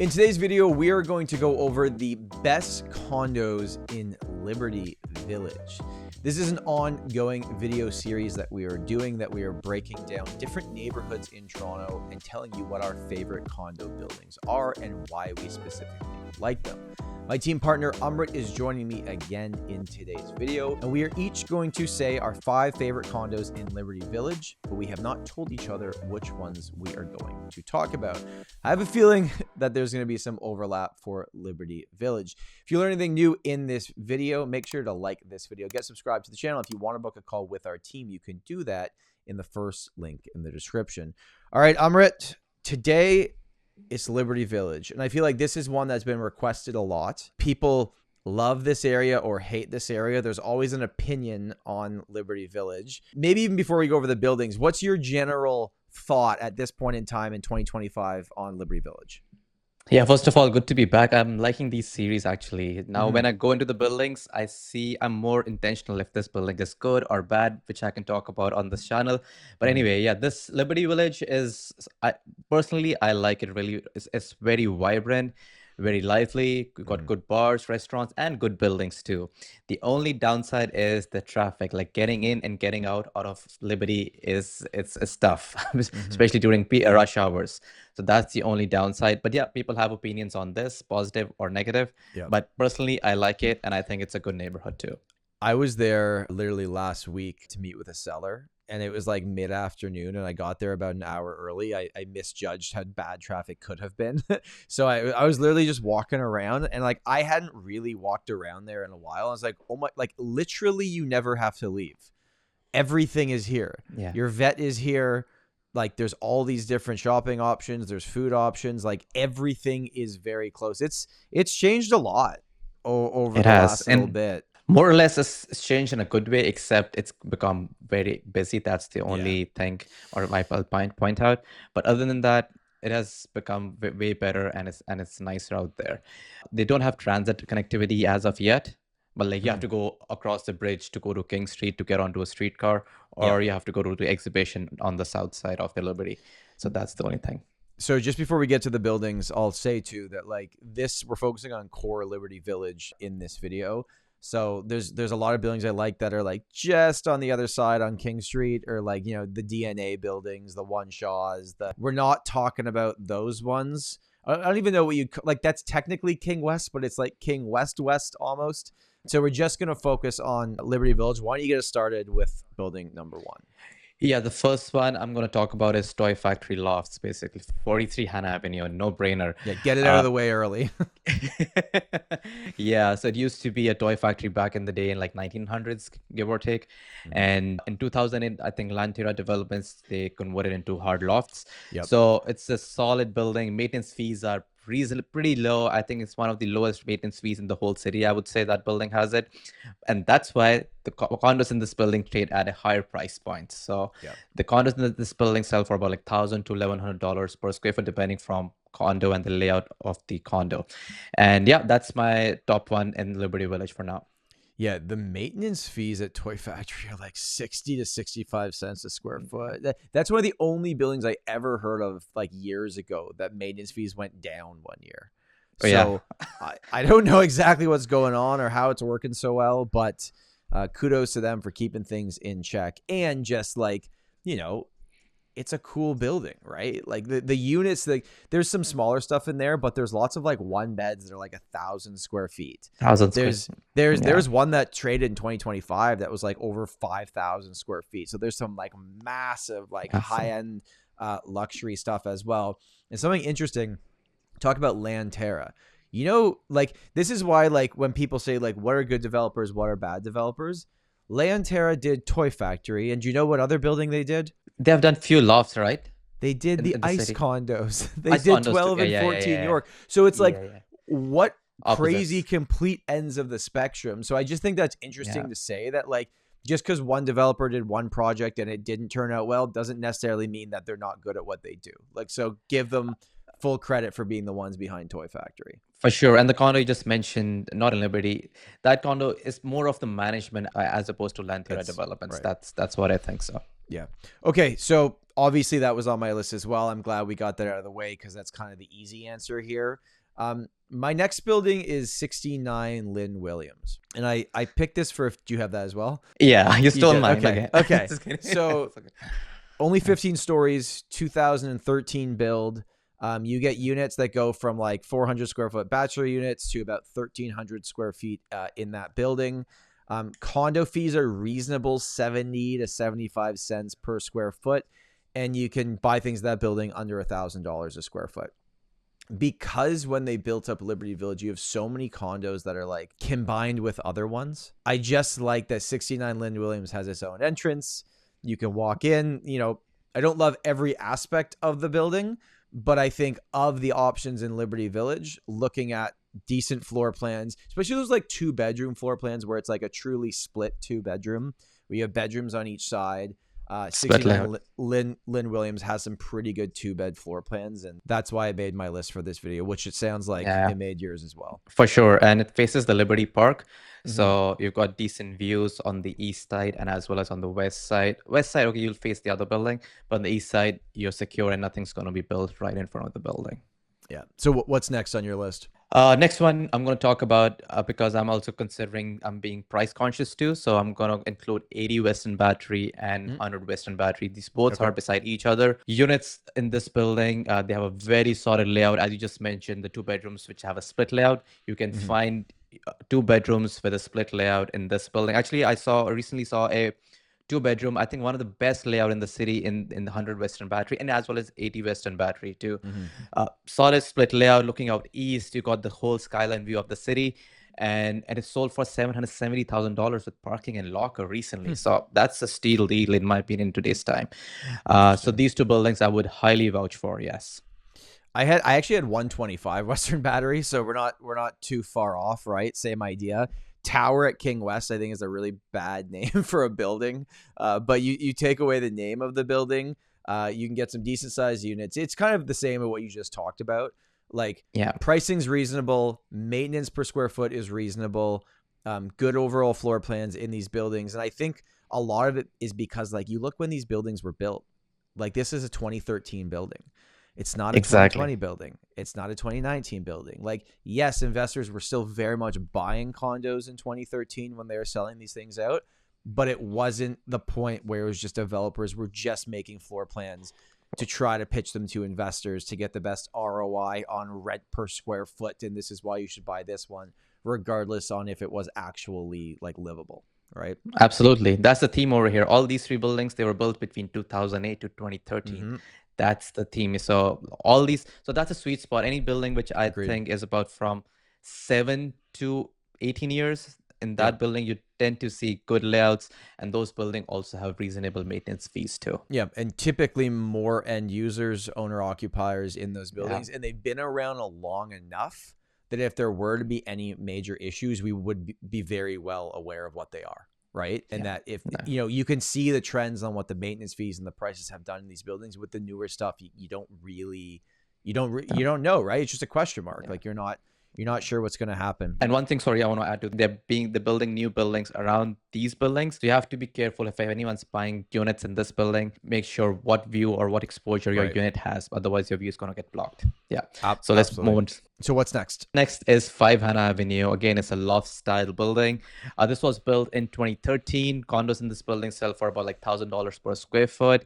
In today's video, we are going to go over the best condos in Liberty Village. This is an ongoing video series that we are doing, that we are breaking down different neighborhoods in Toronto and telling you what our favorite condo buildings are and why we specifically like them. My team partner Amrit is joining me again in today's video, and we are each going to say our 5 favorite condos in Liberty Village, but we have not told each other which ones we are going to talk about. I have a feeling that there's going to be some overlap for Liberty Village. If you learn anything new in this video, make sure to like this video, get subscribed to the channel. If you want to book a call with our team, you can do that in the first link in the description. All right, Amrit, today it's Liberty Village, and I feel like this is one that's been requested a lot. People love this area or hate this area. There's always an opinion on Liberty Village. Maybe even before we go over the buildings, what's your general thought at this point in time in 2025 on Liberty Village? Yeah, first of all, good to be back. I'm liking these series actually. Now, when I go into the buildings, I see I'm more intentional if this building is good or bad, which I can talk about on this channel. But anyway, yeah, this Liberty Village is, personally, I like it really. It's very vibrant, very lively. We've got good bars, restaurants, and good buildings too. The only downside is the traffic. Like getting in and getting out of Liberty it's tough, especially during rush hours. So that's the only downside. But yeah, people have opinions on this, positive or negative. Yeah. But personally, I like it, and I think it's a good neighborhood too. I was there literally last week to meet with a seller, and it was like mid-afternoon, and I got there about an hour early. I misjudged how bad traffic could have been. So I was literally just walking around, and like I hadn't really walked around there in a while. I was like, oh my, like literally you never have to leave. Everything is here. Yeah. Your vet is here. Like there's all these different shopping options. There's food options. Like everything is very close. It's changed a lot over the last little bit. More or less, it's changed in a good way, except it's become very busy. That's the only thing, or I'll point out. But other than that, it has become way better, and it's nicer out there. They don't have transit connectivity as of yet, but like you have to go across the bridge to go to King Street to get onto a streetcar, or you have to go to the exhibition on the south side of the Liberty. So that's the only thing. So just before we get to the buildings, I'll say too that like this, we're focusing on core Liberty Village in this video. So there's a lot of buildings I like that are like just on the other side on King Street, or like, you know, the DNA buildings, the One Shaws. We're not talking about those ones. I don't even know what you like. That's technically King West, but it's like King West almost. So we're just going to focus on Liberty Village. Why don't you get us started with building number 1? Yeah, the first one I'm going to talk about is Toy Factory Lofts, basically 43 Hannah Avenue, no brainer. Yeah, get it out of the way early. Yeah, so it used to be a toy factory back in the day in like 1900s, give or take. And in 2008, I think TRREB Developments, they converted into hard lofts. Yep. So it's a solid building. Maintenance fees are pretty low. I think it's one of the lowest maintenance fees in the whole city. I would say that building has it, and that's why the condos in this building trade at a higher price point. So the condos in this building sell for about like $1,000 to $1,100 per square foot, depending from condo and the layout of the condo. And yeah, that's my top one in Liberty Village for now. Yeah, the maintenance fees at Toy Factory are like 60 to 65 cents a square foot. That's one of the only buildings I ever heard of like years ago that maintenance fees went down one year. So I don't know exactly what's going on or how it's working so well, but kudos to them for keeping things in check. And just like, you know, it's a cool building, right? Like the units, like there's some smaller stuff in there, but there's lots of like one beds that are like 1,000 square feet. There's one that traded in 2025 that was like over 5,000 square feet. So there's some like massive, like high-end luxury stuff as well. And something interesting, talk about Lanterra. You know, like this is why like when people say like what are good developers, what are bad developers? Lanterra did Toy Factory, and do you know what other building they did? They have done few lofts, right? They did the ice condos. They Ice did condos 12 too. and Yeah, 14 York. So it's like what Opposites. crazy complete ends of the spectrum. So I just think that's interesting to say that like just because one developer did one project and it didn't turn out well doesn't necessarily mean that they're not good at what they do. Like, so give them full credit for being the ones behind Toy Factory. For sure. And the condo you just mentioned, not in Liberty, that condo is more of the management as opposed to Lanterra Developments. Right. That's what I think so. Yeah. Okay. So obviously that was on my list as well. I'm glad we got that out of the way because that's kind of the easy answer here. My next building is 69 Lynn Williams. And I picked this for, do you have that as well? Yeah, you stole did? mine. Okay. Okay. Okay. Just kidding. So It's okay. only 15 stories, 2013 build. You get units that go from like 400 square foot bachelor units to about 1,300 square feet in that building. Condo fees are reasonable, 70 to 75 cents per square foot. And you can buy things in that building under $1,000 a square foot. Because when they built up Liberty Village, you have so many condos that are like combined with other ones. I just like that 69 Lynn Williams has its own entrance. You can walk in, you know, I don't love every aspect of the building, but I think of the options in Liberty Village, looking at decent floor plans, especially those like 2-bedroom floor plans where it's like a truly split 2-bedroom, where you have bedrooms on each side. 69 Lynn Williams has some pretty good 2-bed floor plans, and that's why I made my list for this video, which it sounds like it made yours as well. For sure. And it faces the Liberty Park. So you've got decent views on the east side and as well as on the west side. West side, okay, you'll face the other building, but on the east side, you're secure and nothing's going to be built right in front of the building. Yeah. So what's next on your list? Next one I'm going to talk about because I'm also considering I'm being price conscious too. So I'm going to include 80 Western Battery and 100 Western Battery. These both are beside each other. Units in this building, they have a very solid layout. As you just mentioned, the 2 bedrooms which have a split layout. You can find 2 bedrooms with a split layout in this building. Actually, I recently saw a 2-bedroom, I think one of the best layout in the city in the 100 Western Battery and as well as 80 Western Battery too. Solid split layout looking out east. You got the whole skyline view of the city, and it sold for $770,000 with parking and locker recently. So that's a steal deal in my opinion in today's time. So these 2 buildings I would highly vouch for. Yes. I actually had 125 Western Battery, so we're not too far off, right? Same idea. Tower at King West, I think, is a really bad name for a building. But you take away the name of the building, you can get some decent sized units. It's kind of the same as what you just talked about. Like, pricing's reasonable, maintenance per square foot is reasonable, good overall floor plans in these buildings. And I think a lot of it is because, like, you look when these buildings were built. Like, this is a 2013 building. It's not a 2020 building. It's not a 2019 building. Like, yes, investors were still very much buying condos in 2013 when they were selling these things out, but it wasn't the point where it was just developers were just making floor plans to try to pitch them to investors to get the best ROI on rent per square foot. And this is why you should buy this one, regardless on if it was actually like livable. Right. Absolutely. That's the theme over here. All these 3 buildings, they were built between 2008 to 2013. That's the theme. So all these, so that's a sweet spot. Any building which I think is about from 7 to 18 years in that building, you tend to see good layouts, and those buildings also have reasonable maintenance fees too. Yeah, and typically more end users, owner occupiers in those buildings, and they've been around long enough that if there were to be any major issues, we would be very well aware of what they are. Right. And that if, you know, you can see the trends on what the maintenance fees and the prices have done in these buildings. With the newer stuff, you don't really, you don't know. Right. It's just a question mark. Like you're not sure what's going to happen. And one thing, sorry, I want to add to the building new buildings around these buildings. So you have to be careful if anyone's buying units in this building, make sure what view or what exposure your unit has. Otherwise, your view is going to get blocked. Yeah. So let's move on. So what's next? Next is Fivehanded Avenue. Again, it's a loft style building. This was built in 2013. Condos in this building sell for about like $1,000 per square foot.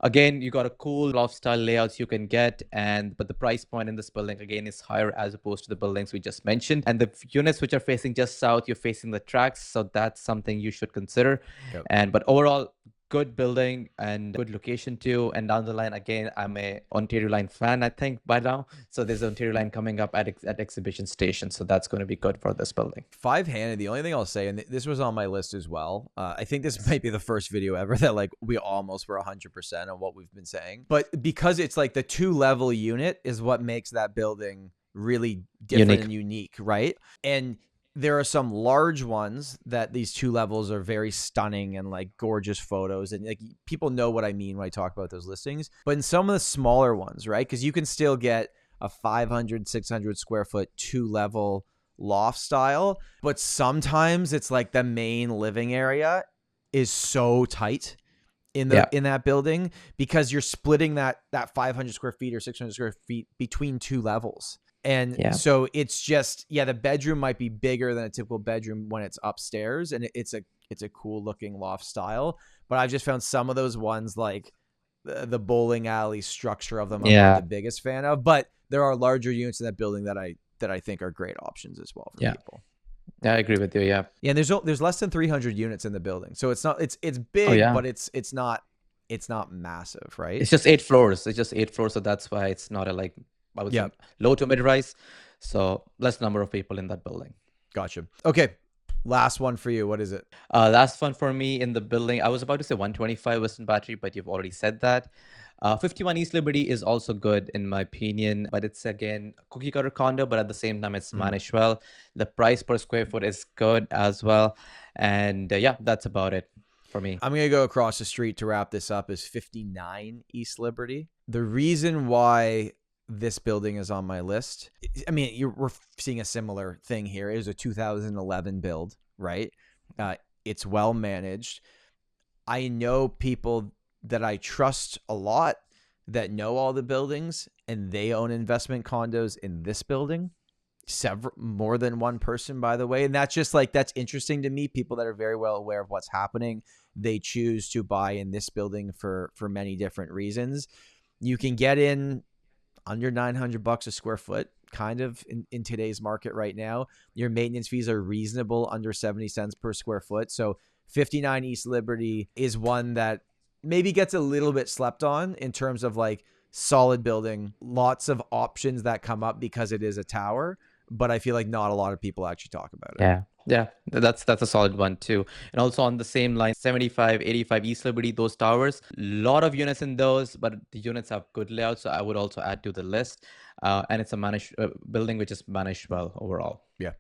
Again, you got a cool loft style layouts you can get, but the price point in this building again is higher as opposed to the buildings we just mentioned. And the units which are facing just south, you're facing the tracks, so that's something you should consider. But overall, good building and good location too. And down the line, again, I'm a Ontario Line fan, I think, by now. So there's an Ontario Line coming up at Exhibition Station. So that's going to be good for this building. Fivehanded, the only thing I'll say, and this was on my list as well, I think this might be the first video ever that like we almost were 100% on what we've been saying. But because it's like the 2-level unit is what makes that building really different and unique, right? And there are some large ones that these 2 levels are very stunning and like gorgeous photos. And like people know what I mean when I talk about those listings. But in some of the smaller ones, right? Because you can still get a 500, 600 square foot 2-level loft style. But sometimes it's like the main living area is so tight in that building, because you're splitting that 500 square feet or 600 square feet between two levels. And so it's just, the bedroom might be bigger than a typical bedroom when it's upstairs, and it's a cool looking loft style. But I've just found some of those ones, like the bowling alley structure of them, I'm not the biggest fan of. But there are larger units in that building that I think are great options as well for people. Yeah, I agree with you. Yeah. And there's less than 300 units in the building, so it's not it's big, but it's not massive, right? It's just 8 floors. It's just 8 floors, so that's why it's not a, like, I would say low to mid rise. So less number of people in that building. Gotcha. Okay. Last one for you. What is it? Last one for me in the building. I was about to say 125 Western Battery, but you've already said that. 51 East Liberty is also good in my opinion, but it's again cookie cutter condo, but at the same time it's managed well. The price per square foot is good as well. And that's about it for me. I'm going to go across the street to wrap this up is 59 East Liberty. The reason why this building is on my list, I mean, we're seeing a similar thing here. It was a 2011 build, right? It's well managed. I know people that I trust a lot that know all the buildings, and they own investment condos in this building. More than one person, by the way. And that's just like, that's interesting to me. People that are very well aware of what's happening, they choose to buy in this building for many different reasons. You can get in under $900 a square foot, kind of in today's market right now. Your maintenance fees are reasonable, under 70 cents per square foot. So 59 East Liberty is one that maybe gets a little bit slept on in terms of like solid building, lots of options that come up because it is a tower, but I feel like not a lot of people actually talk about it. Yeah, that's a solid one too. And also on the same line, 75, 85 East Liberty, those towers, a lot of units in those, but the units have good layout, so I would also add to the list. And it's a managed building which is managed well overall. Yeah.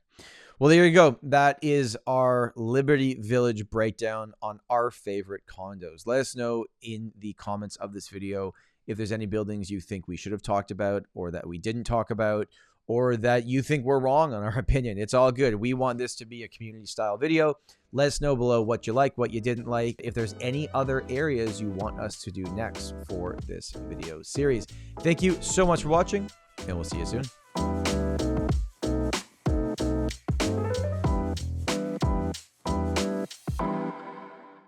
Well, there you go. That is our Liberty Village breakdown on our favorite condos. Let us know in the comments of this video if there's any buildings you think we should have talked about, or that we didn't talk about, or that you think we're wrong on our opinion. It's all good. We want this to be a community style video. Let us know below what you like, what you didn't like, if there's any other areas you want us to do next for this video series. Thank you so much for watching, and we'll see you soon.